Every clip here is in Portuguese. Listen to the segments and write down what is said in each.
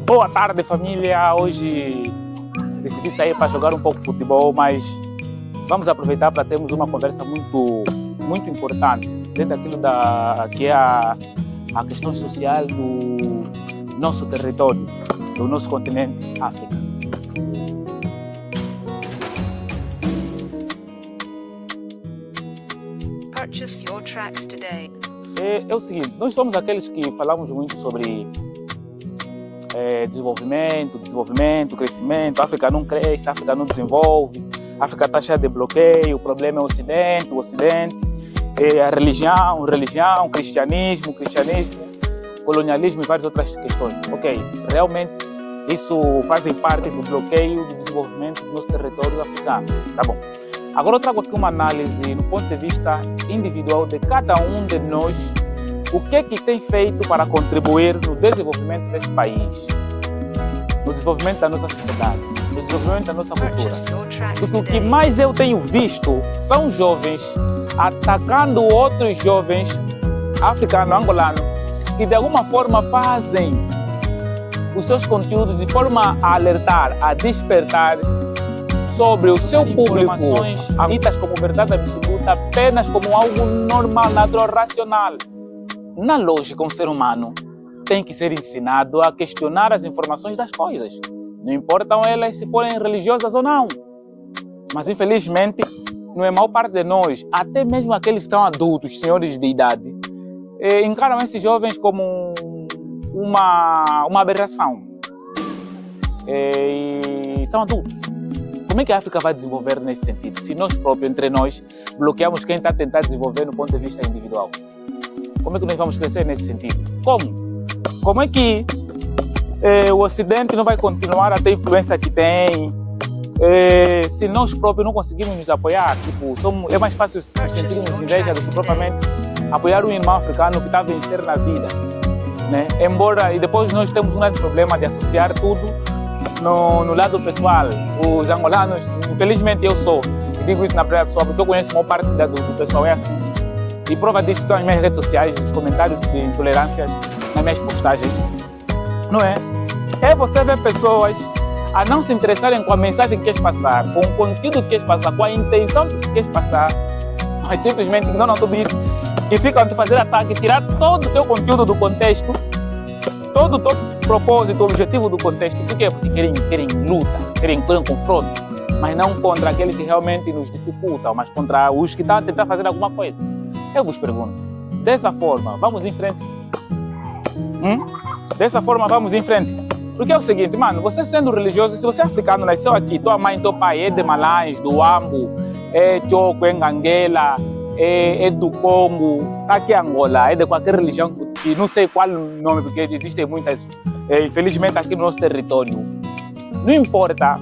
Boa tarde, família. Hoje decidi sair para jogar um pouco de futebol, mas vamos aproveitar para termos uma conversa muito importante dentro daquilo que é a questão social do nosso território, do nosso continente, África. Purchase your tracks today. É o seguinte, nós somos aqueles que falamos muito sobre desenvolvimento, crescimento. A África não cresce, a África não desenvolve, a África está cheia de bloqueio, o problema é o Ocidente, a religião, cristianismo, colonialismo e várias outras questões. Ok, realmente isso fazem parte do bloqueio do desenvolvimento do nosso território africano. Tá bom. Agora eu trago aqui uma análise no ponto de vista individual de cada um de nós, o que tem feito para contribuir no desenvolvimento desse país, no desenvolvimento da nossa sociedade, no desenvolvimento da nossa cultura. Porque o que mais eu tenho visto são jovens atacando outros jovens africanos, angolanos, que de alguma forma fazem os seus conteúdos de forma a alertar, a despertar sobre o seu público, ditas como verdade absoluta, apenas como algo normal, natural, racional. Na lógica, um ser humano tem que ser ensinado a questionar as informações das coisas. Não importam elas se forem religiosas ou não. Mas, infelizmente, não é a maior parte de nós, até mesmo aqueles que são adultos, senhores de idade, encaram esses jovens como uma aberração. E são adultos. Como é que a África vai desenvolver nesse sentido? Se nós próprios, entre nós, bloqueamos quem está a tentar desenvolver no ponto de vista individual. Como é que nós vamos crescer nesse sentido? Como? Como é que o Ocidente não vai continuar a ter a influência que tem se nós próprios não conseguimos nos apoiar? Tipo, é mais fácil nos sentirmos inveja do que propriamente apoiar um irmão africano que está a vencer na vida, né? Embora, e depois nós temos um grande problema de associar tudo no lado pessoal. Os angolanos, infelizmente eu sou, e digo isso na primeira pessoa porque eu conheço uma parte do pessoal é assim. E prova disso são as minhas redes sociais, os comentários de intolerâncias nas minhas postagens. Não é? É você ver pessoas a não se interessarem com a mensagem que queres passar, com o conteúdo que queres passar, com a intenção que queres passar, mas simplesmente ignoram tudo isso e ficam a te fazer ataque, tirar todo o teu conteúdo do contexto, todo o teu propósito, o objetivo do contexto. Por quê? Porque querem luta, querem confronto, mas não contra aqueles que realmente nos dificultam, mas contra os que estão a tentar fazer alguma coisa. Eu vos pergunto, dessa forma, vamos em frente? Dessa forma, vamos em frente. Porque é o seguinte, mano, você sendo religioso, se você é africano, nasceu aqui, tua mãe, teu pai é de Malães, do Ambo, é Choco, é Nganguela, é do Congo, tá aqui em Angola, é de qualquer religião, que não sei qual nome, porque existem muitas, infelizmente, aqui no nosso território. Não importa,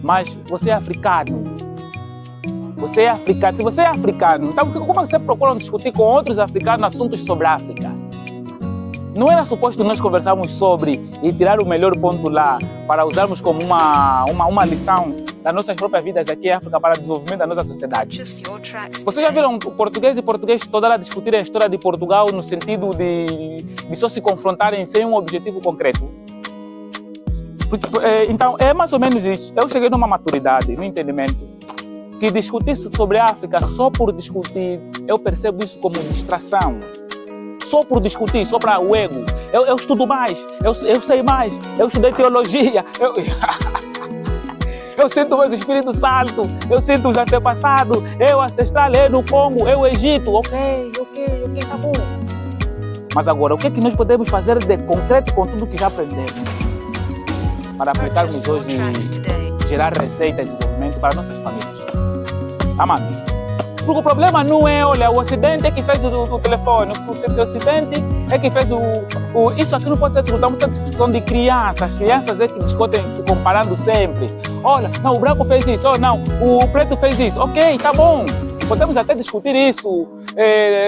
mas você é africano. Você é africano. Se você é africano, então como você procura discutir com outros africanos assuntos sobre a África? Não era suposto nós conversarmos sobre e tirar o melhor ponto lá para usarmos como uma lição das nossas próprias vidas aqui em África para o desenvolvimento da nossa sociedade? Vocês já viram português e português toda hora discutirem a história de Portugal no sentido de só se confrontarem sem um objetivo concreto? Então, é mais ou menos isso. Eu cheguei numa maturidade, num entendimento, que discutir sobre a África só por discutir, eu percebo isso como distração. Só por discutir, só para o ego. Eu estudo mais, eu sei mais, eu estudei teologia, eu sinto meus Espírito Santo, eu sinto os antepassados, eu ancestral, eu no Congo, eu Egito. Ok, tá bom. Mas agora, o que nós podemos fazer de concreto com tudo que já aprendemos? Para aplicarmos hoje e gerar receitas de desenvolvimento para nossas famílias. Amados, porque o problema não é, olha, o Ocidente é que fez o telefone, o Ocidente é que fez isso aqui não pode ser discussão, é discussão de crianças. As crianças é que discutem se comparando sempre. Olha, não, o branco fez isso, não, o preto fez isso. Ok, tá bom, podemos até discutir isso,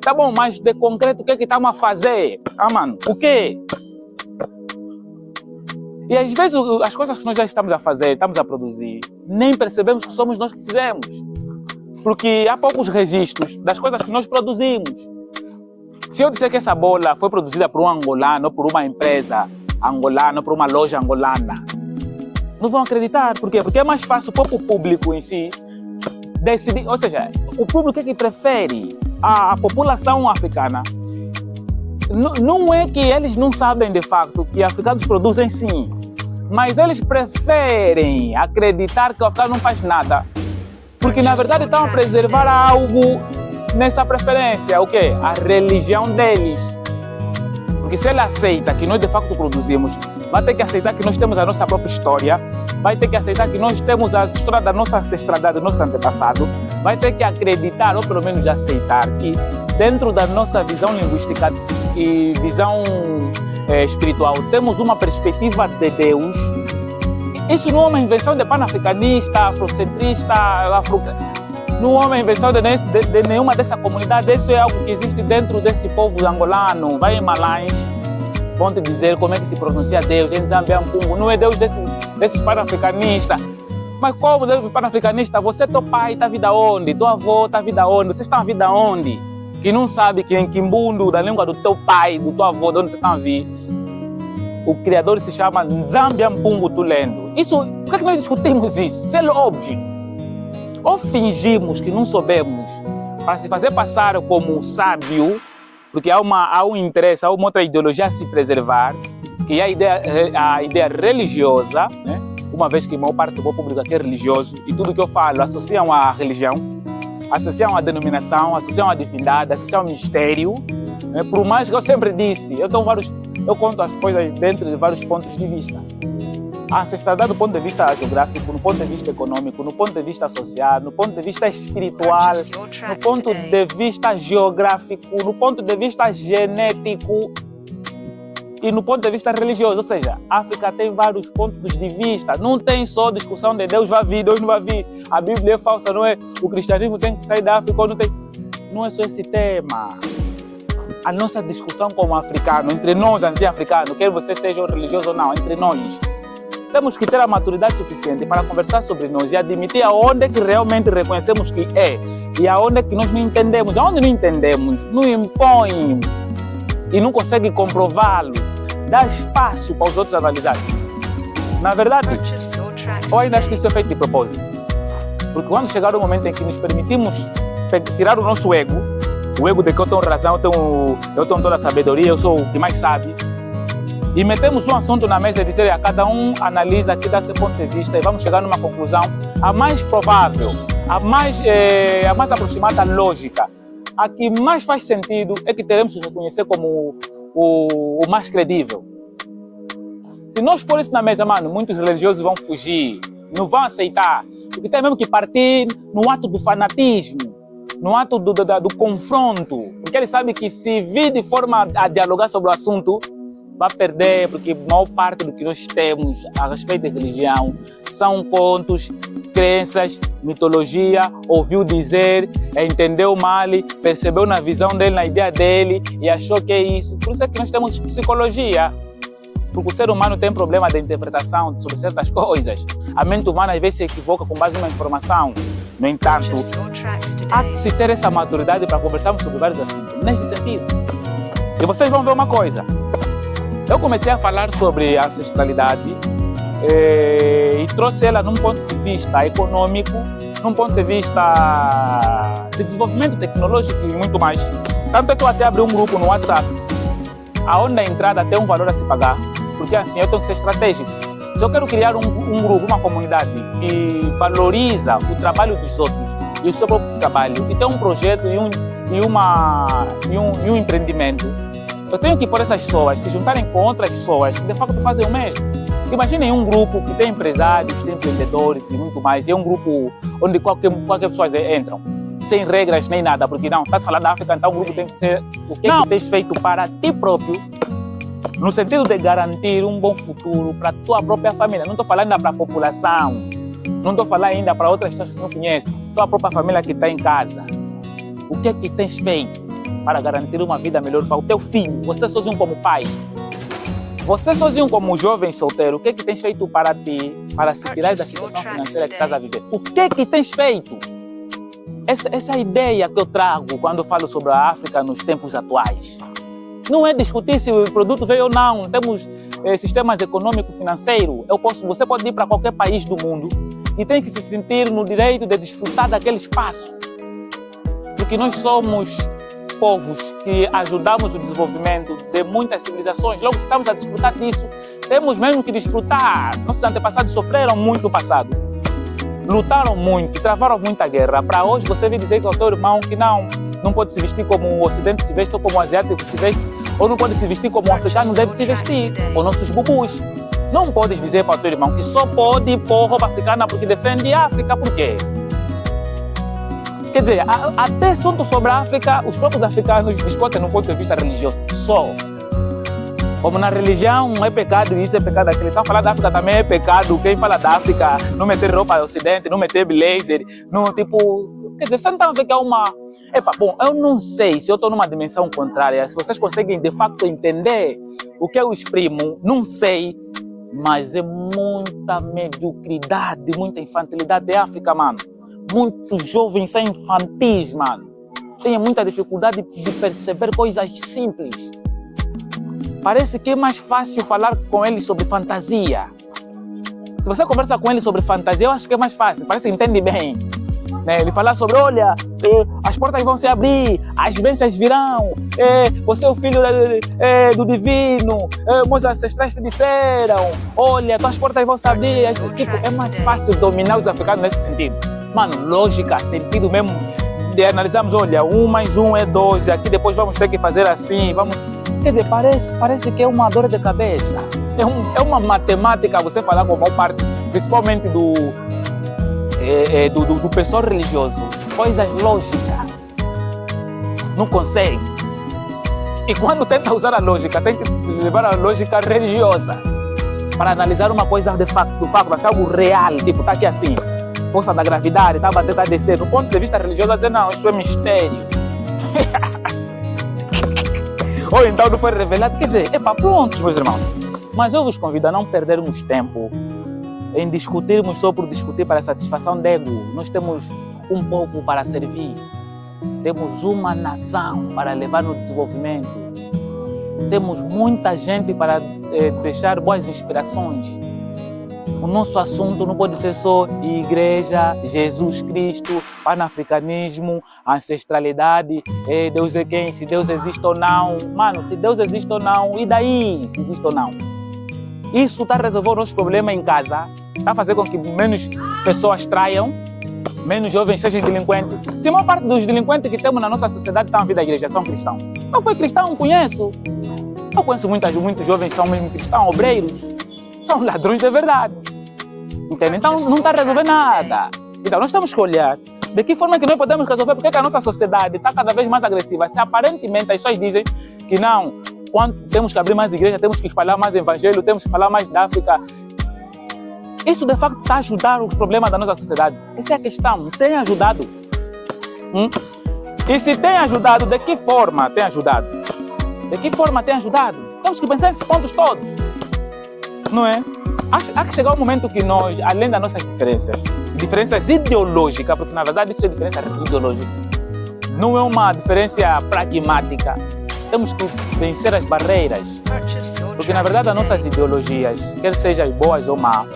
tá bom, mas de concreto o que estamos a fazer? Mano, o quê? E às vezes as coisas que nós já estamos a fazer, estamos a produzir, nem percebemos que somos nós que fizemos. Porque há poucos registros das coisas que nós produzimos. Se eu disser que essa bola foi produzida por um angolano ou por uma empresa angolano, para uma loja angolana. Não vão acreditar. Por quê? Porque é mais fácil para o público em si decidir. Ou seja, o público é que prefere a população africana. Não é que eles não sabem de facto que africanos produzem sim, mas eles preferem acreditar que o africano não faz nada. Porque na verdade estão a preservar algo nessa preferência. O quê? A religião deles. Porque se ele aceita que nós de facto produzimos, vai ter que aceitar que nós temos a nossa própria história, vai ter que aceitar que nós temos a história da nossa ancestralidade, do nosso antepassado, vai ter que acreditar, ou pelo menos aceitar, que dentro da nossa visão linguística e visão espiritual, temos uma perspectiva de Deus. Isso não é uma invenção de panafricanista, afrocentrista, não é uma invenção de nenhuma dessa comunidade. Isso é algo que existe dentro desse povo angolano. Vai em Malães, vão te dizer como é que se pronuncia Deus, em Zambiampungo. Não é Deus desses panafricanistas. Mas como Deus panafricanista? Você, teu pai, está a vida onde? Tua avó está a vida onde? Vocês estão a vida onde? Que não sabe que em Kimbundo, da língua do teu pai, do teu avô, de onde vocês estão a vir, o criador se chama Zambiampungu Tulendo. Isso, por que é que nós discutimos isso? Isso é óbvio. Ou fingimos que não soubemos para se fazer passar como sábio, porque há um interesse, há uma outra ideologia a se preservar, que é a ideia religiosa, né? Uma vez que a maior parte do público aqui é religioso, e tudo que eu falo associam à religião, associam à denominação, associam à divindade, associam ao mistério. Né? Por mais que eu sempre disse, eu conto as coisas dentro de vários pontos de vista. A ancestralidade do ponto de vista geográfico, no ponto de vista econômico, no ponto de vista social, no ponto de vista espiritual, no ponto de vista geográfico, no ponto de vista genético e no ponto de vista religioso. Ou seja, a África tem vários pontos de vista. Não tem só discussão de Deus vai vir, Deus não vai vir. A Bíblia é falsa, não é? O cristianismo tem que sair da África ou não tem. Não é só esse tema. A nossa discussão como africano, entre nós, anti-africanos, quer você seja religioso ou não, entre nós, temos que ter a maturidade suficiente para conversar sobre nós e admitir aonde é que realmente reconhecemos que é e aonde é que nós não entendemos. Aonde não entendemos, não impõe e não consegue comprová-lo, dá espaço para os outros analisarem. Na verdade, eu ainda acho que isso é feito de propósito. Porque quando chegar o momento em que nos permitimos tirar o nosso ego, o ego de que eu tenho razão, eu tenho toda a sabedoria, eu sou o que mais sabe, e metemos um assunto na mesa e dizer a cada um analisa aqui dá seu ponto de vista e vamos chegar numa conclusão a mais provável, a mais aproximada à lógica, a que mais faz sentido é que teremos que reconhecer como o mais credível. Se nós pôr isso na mesa, mano, muitos religiosos vão fugir, não vão aceitar, porque tem mesmo que partir no ato do fanatismo, no ato do confronto, porque ele sabe que se vir de forma a dialogar sobre o assunto, vai perder, porque a maior parte do que nós temos a respeito da religião são contos, crenças, mitologia, ouviu dizer, entendeu mal, percebeu na visão dele, na ideia dele e achou que é isso. Por isso é que nós temos psicologia, porque o ser humano tem problema de interpretação sobre certas coisas. A mente humana às vezes se equivoca com base numa informação. No entanto, há que se ter essa maturidade para conversarmos sobre vários assuntos, neste sentido. E vocês vão ver uma coisa. Eu comecei a falar sobre a ancestralidade e trouxe ela num ponto de vista econômico, num ponto de vista de desenvolvimento tecnológico e muito mais. Tanto é que eu até abri um grupo no WhatsApp, onde a entrada tem um valor a se pagar, porque assim eu tenho que ser estratégico. Se eu quero criar um grupo, uma comunidade que valoriza o trabalho dos outros e o seu próprio trabalho, e tem um projeto e um empreendimento, eu tenho que pôr essas pessoas se juntarem com outras pessoas que de facto fazem o mesmo. Imaginem um grupo que tem empresários, tem empreendedores e muito mais, e é um grupo onde qualquer pessoa entram, sem regras nem nada, porque não, está-se falando da África, então o grupo tem que ser o que tens feito para ti próprio, no sentido de garantir um bom futuro para a tua própria família. Não estou falando ainda para a população, não estou falando ainda para outras pessoas que não conhecem, tua própria família que está em casa. O que é que tens feito para garantir uma vida melhor para o teu filho? Você sozinho como pai, você sozinho como jovem solteiro, o que é que tens feito para ti, para se tirar da situação financeira que estás a viver? O que é que tens feito? Essa é a ideia que eu trago quando eu falo sobre a África nos tempos atuais. Não é discutir se o produto veio ou não. sistemas econômico-financeiros. Você pode ir para qualquer país do mundo e tem que se sentir no direito de desfrutar daquele espaço. Porque nós somos povos que ajudamos o desenvolvimento de muitas civilizações. Logo, se estamos a desfrutar disso, temos mesmo que desfrutar. Nossos antepassados sofreram muito no passado. Lutaram muito, travaram muita guerra. Para hoje, você vir dizer que é o seu irmão que não pode se vestir como o Ocidente se veste ou como o asiático se veste, ou não pode se vestir como o africano deve se vestir, ou nossos bubus. Não podes dizer para o teu irmão que só pode pôr roupa africana porque defende a África. Por quê? Quer dizer, até assunto sobre a África, os próprios africanos discutem no ponto de vista religioso. Só. Como na religião é pecado isso, é pecado aquilo. Então falar da África também é pecado. Quem fala da África, não meter roupa do Ocidente, não meter blazer, não tipo... Quer dizer, você não está a ver que é uma... Bom, eu não sei se eu estou numa dimensão contrária, se vocês conseguem de facto entender o que eu exprimo, não sei, mas é muita mediocridade, muita infantilidade da África, mano. Muitos jovens são infantis, mano. Têm muita dificuldade de perceber coisas simples. Parece que é mais fácil falar com eles sobre fantasia. Se você conversa com eles sobre fantasia, eu acho que é mais fácil, parece que entende bem. Ele fala sobre, olha, as portas vão se abrir, as bênçãos virão, você é o filho do divino, meus ancestrais te disseram, olha, tuas portas vão se abrir. Tipo, é mais fácil dominar os africanos nesse sentido. Mano, lógica, sentido mesmo de analisarmos, olha, 1 mais 1 é 2, aqui depois vamos ter que fazer assim, vamos... Quer dizer, parece que é uma dor de cabeça, é uma matemática você falar com a maior parte, principalmente do pessoal religioso, coisas lógicas, não consegue. E quando tenta usar a lógica, tem que levar a lógica religiosa para analisar uma coisa de fato, vai ser algo real, tipo, tá aqui assim, força da gravidade, tá a bater, tá a descer. Do ponto de vista religioso, dizer, não, isso é mistério. Ou então não foi revelado, quer dizer, prontos, meus irmãos. Mas eu vos convido a não perdermos tempo em discutirmos só por discutir para a satisfação de ego. Nós temos um povo para servir, temos uma nação para levar no desenvolvimento, temos muita gente para deixar boas inspirações. O nosso assunto não pode ser só igreja, Jesus Cristo, panafricanismo, ancestralidade, Deus é quem, se Deus existe ou não. Mano, se Deus existe ou não, e daí se existe ou não? Isso está a resolver o nosso problema em casa, está a fazer com que menos pessoas traiam, menos jovens sejam delinquentes. Se a maior parte dos delinquentes que temos na nossa sociedade estão a vir da igreja, são cristãos. Não foi cristão, conheço. Eu conheço muitos jovens que são mesmo cristãos, obreiros. São ladrões de verdade. Entende? Então não está a resolver nada. Então nós temos que olhar de que forma que nós podemos resolver, porque que a nossa sociedade está cada vez mais agressiva. Se aparentemente as pessoas dizem que não, quando temos que abrir mais igreja, temos que falar mais evangelho, temos que falar mais da África. Isso de facto está a ajudar os problemas da nossa sociedade. Essa é a questão. Tem ajudado? E se tem ajudado, de que forma tem ajudado? De que forma tem ajudado? Temos que pensar nesses pontos todos. Não é? Há que chegar um momento que nós, além das nossas diferenças ideológicas, porque na verdade isso é diferença ideológica, não é uma diferença pragmática. Temos que vencer as barreiras, porque na verdade as nossas ideologias, quer sejam boas ou más,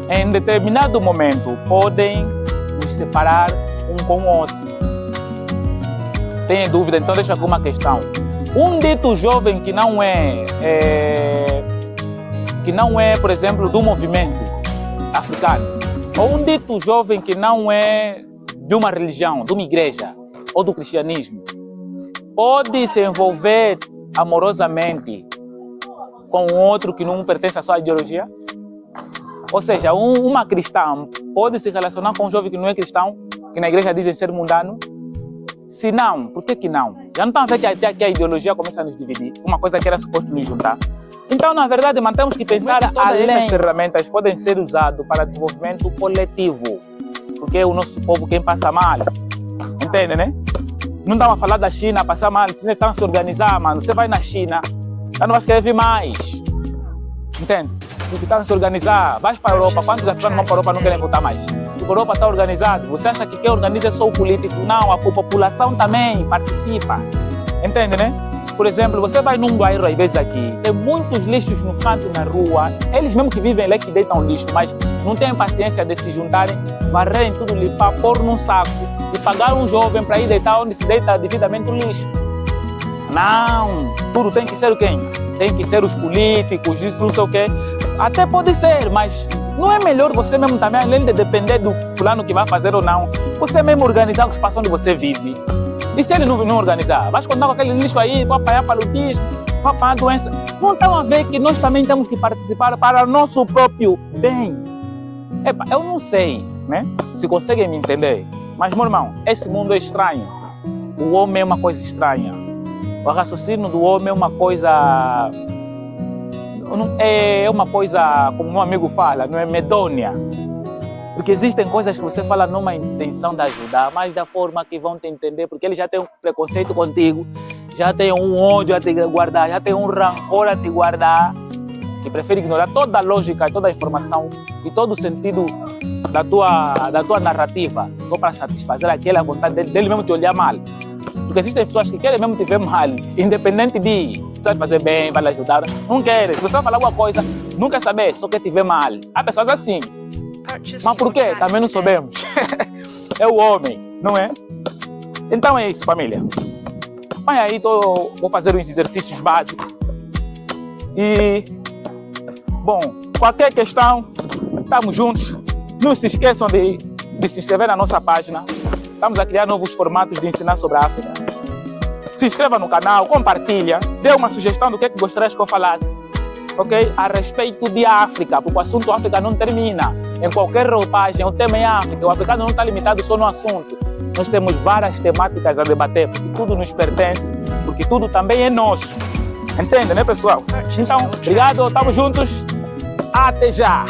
em determinado momento podem nos separar um com o outro. Tem dúvida? Então deixa aqui uma questão. Um dito jovem que não é, por exemplo, do movimento africano, ou um dito jovem que não é de uma religião, de uma igreja, ou do cristianismo, pode se envolver amorosamente com outro que não pertence à sua ideologia? Ou seja, uma cristã pode se relacionar com um jovem que não é cristão, que na igreja dizem ser mundano? Se não, por que não? Já não estão a ver que até aqui a ideologia começa a nos dividir, uma coisa que era suposto nos juntar. Então, na verdade, temos que pensar além. Essas ferramentas podem ser usadas para desenvolvimento coletivo, porque é o nosso povo quem passa mal. Entende, né? Não estamos a falar da China, passar mal, eles estão a se organizar, mano. Você vai na China, já não vai querer vir mais. Entende? Porque estão a se organizar. Vai para a Europa, quantos africanos vão para a Europa não querem voltar mais? Porque a Europa está organizada. Você acha que quem organiza é só o político? Não, a população também participa. Entende, né? Por exemplo, você vai num bairro, às vezes aqui, tem muitos lixos no canto, na rua. Eles mesmo que vivem lá que deitam lixo, mas não têm paciência de se juntarem, varrerem tudo, limpar, pôr num saco e pagar um jovem para ir deitar onde se deita devidamente o lixo. Não, tudo tem que ser quem? Tem que ser os políticos, isso não sei o quê. Até pode ser, mas não é melhor você mesmo também, além de depender do fulano que vai fazer ou não, você mesmo organizar o espaço onde você vive. E se ele não organizar? Vai continuar com aquele lixo aí, vai apanhar paludismo, vai apanhar doença. Não estão a ver que nós também temos que participar para o nosso próprio bem. Epa, eu não sei, né? Se conseguem me entender. Mas, meu irmão, esse mundo é estranho. O homem é uma coisa estranha. O raciocínio do homem é uma coisa... É uma coisa, como um amigo fala, não é medonha. Porque existem coisas que você fala numa intenção de ajudar, mas da forma que vão te entender, porque ele já tem um preconceito contigo, já tem um ódio a te guardar, já tem um rancor a te guardar, que prefere ignorar toda a lógica, toda a informação e todo o sentido da tua narrativa, só para satisfazer aquela vontade dele mesmo te olhar mal. Porque existem pessoas que querem mesmo te ver mal, independente de se vai fazer bem, vai lhe ajudar, não querem. Se você vai falar alguma coisa, não quer saber, só quer te ver mal. Há pessoas assim. Mas por quê? Também não sabemos. É o homem, não é? Então é isso, família. Mas aí vou fazer uns exercícios básicos. E, bom, qualquer questão, estamos juntos. Não se esqueçam de se inscrever na nossa página. Estamos a criar novos formatos de ensinar sobre a África. Se inscreva no canal, compartilha, dê uma sugestão do que gostarias que eu falasse, ok? A respeito de África, porque o assunto África não termina. Em qualquer roupagem, o tema é África. O africano não está limitado só no assunto. Nós temos várias temáticas a debater, porque tudo nos pertence, porque tudo também é nosso. Entende, né, pessoal? Então, obrigado, estamos juntos. Até já!